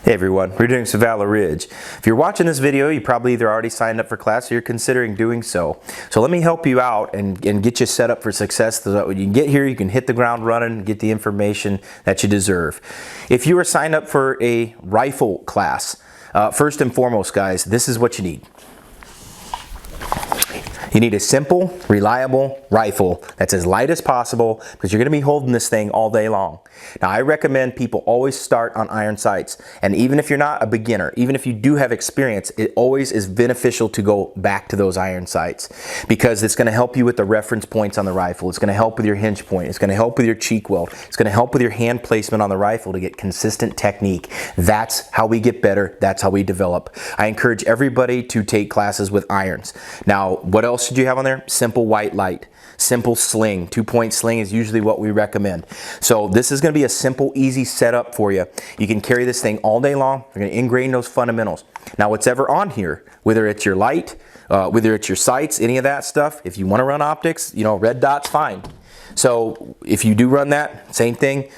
Hey everyone, we're doing some Valor Ridge. If you're watching this video, you probably either already signed up for class or you're considering doing so. So let me help you out and get you set up for success so that when you get here, you can hit the ground running and get the information that you deserve. If you are signed up for a rifle class, first and foremost, guys, this is what you need. You need a simple, reliable rifle that's as light as possible because you're going to be holding this thing all day long. Now, I recommend people always start on iron sights. And even if you're not a beginner, even if you do have experience, it always is beneficial to go back to those iron sights because it's going to help you with the reference points on the rifle. It's going to help with your hinge point. It's going to help with your cheek weld. It's going to help with your hand placement on the rifle to get consistent technique. That's how we get better. That's how we develop. I encourage everybody to take classes with irons. Now, what else should you have on there? Simple white light, simple sling. 2-point sling is usually what we recommend. So this is going to be a simple, easy setup for you. You can carry this thing all day long. You're going to ingrain those fundamentals. Now, whatever on here, whether it's your light, whether it's your sights, any of that stuff, if you want to run optics, you know, red dot's fine. So if you do run that, same thing.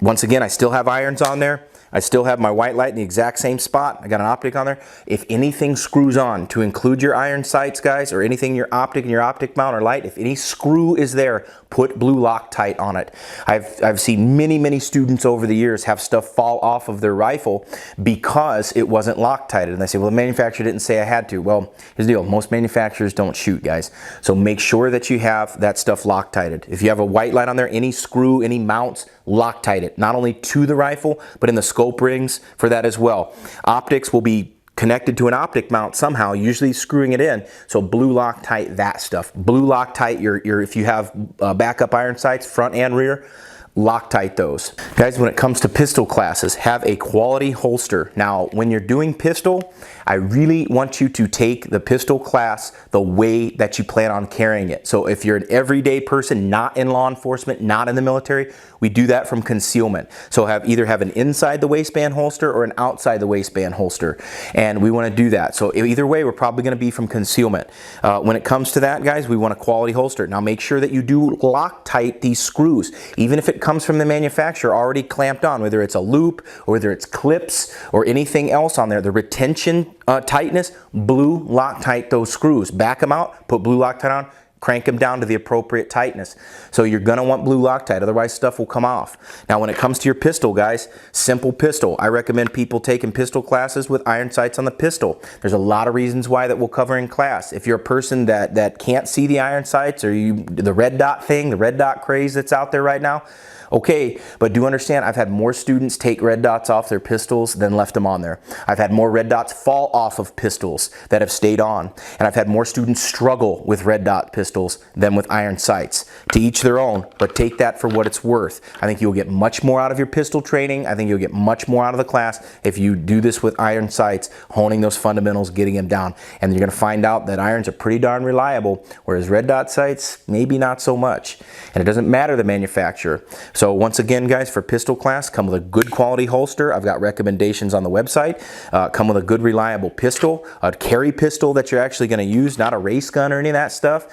Once again, I still have irons on there. I still have my white light in the exact same spot. I got an optic on there. If anything screws on to include your iron sights, guys, or anything in your optic and your optic mount or light, if any screw is there, put blue Loctite on it. I've seen many students over the years have stuff fall off of their rifle because it wasn't Loctited. And they say, well, the manufacturer didn't say I had to. Well, here's the deal. Most manufacturers don't shoot, guys. So make sure that you have that stuff Loctited. If you have a white light on there, any screw, any mounts, Loctite it. Not only to the rifle, but in the scope rings for that as well. Optics will be connected to an optic mount somehow, usually screwing it in. So blue Loctite that stuff. Blue Loctite if you have backup iron sights, front and rear, Loctite those. Guys, when it comes to pistol classes, have a quality holster. Now, when you're doing pistol, I really want you to take the pistol class the way that you plan on carrying it. So if you're an everyday person, not in law enforcement, not in the military, we do that from concealment. So either have an inside the waistband holster or an outside the waistband holster. And we want to do that. So either way, we're probably going to be from concealment. When it comes to that, guys, we want a quality holster. Now make sure that you do Loctite these screws. Even if it comes from the manufacturer already clamped on, whether it's a loop or whether it's clips or anything else on there, the retention tightness, blue Loctite those screws. Back them out, put blue Loctite on, crank them down to the appropriate tightness. So you're going to want blue Loctite, otherwise stuff will come off. Now when it comes to your pistol, guys, simple pistol. I recommend people taking pistol classes with iron sights on the pistol. There's a lot of reasons why that we'll cover in class. If you're a person that can't see the iron sights or the red dot thing, the red dot craze that's out there right now, okay, but do understand I've had more students take red dots off their pistols than left them on there. I've had more red dots fall off of pistols that have stayed on. And I've had more students struggle with red dot pistols than with iron sights. To each their own, but take that for what it's worth. I think you'll get much more out of your pistol training. I think you'll get much more out of the class if you do this with iron sights, honing those fundamentals, getting them down. And you're going to find out that irons are pretty darn reliable, whereas red dot sights, maybe not so much. And it doesn't matter the manufacturer. So once again, guys, for pistol class, come with a good quality holster. I've got recommendations on the website. Come with a good reliable pistol, a carry pistol that you're actually going to use, not a race gun or any of that stuff.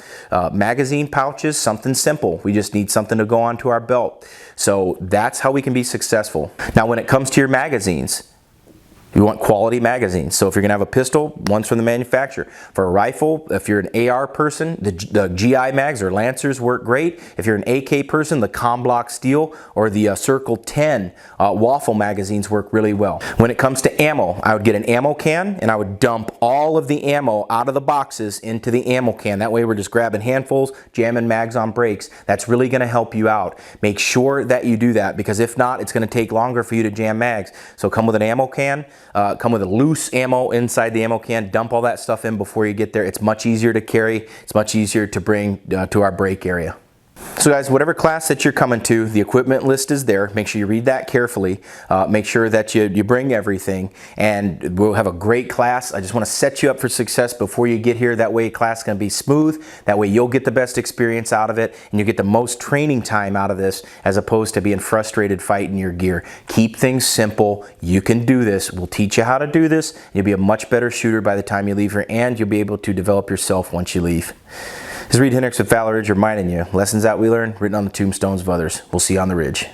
Magazine pouches, something simple. We just need something to go onto our belt. So that's how we can be successful. Now when it comes to your magazines, you want quality magazines. So if you're going to have a pistol, one's from the manufacturer. For a rifle, if you're an AR person, the GI mags or Lancers work great. If you're an AK person, the Comblock Steel or the Circle 10 waffle magazines work really well. When it comes to ammo, I would get an ammo can and I would dump all of the ammo out of the boxes into the ammo can. That way we're just grabbing handfuls, jamming mags on brakes. That's really going to help you out. Make sure that you do that because if not, it's going to take longer for you to jam mags. So come with an ammo can. Come with a loose ammo inside the ammo can. Dump all that stuff in before you get there. It's much easier to carry. It's much easier to bring to our break area. So guys, whatever class that you're coming to, the equipment list is there. Make sure you read that carefully. Make sure that you bring everything, and we'll have a great class. I just want to set you up for success before you get here. That way class is going to be smooth. That way you'll get the best experience out of it, and you get the most training time out of this as opposed to being frustrated fighting your gear. Keep things simple. You can do this. We'll teach you how to do this. You'll be a much better shooter by the time you leave here, and you'll be able to develop yourself once you leave. This is Reid Henrichs with Valor Ridge reminding you, lessons that we learn, written on the tombstones of others. We'll see you on the ridge.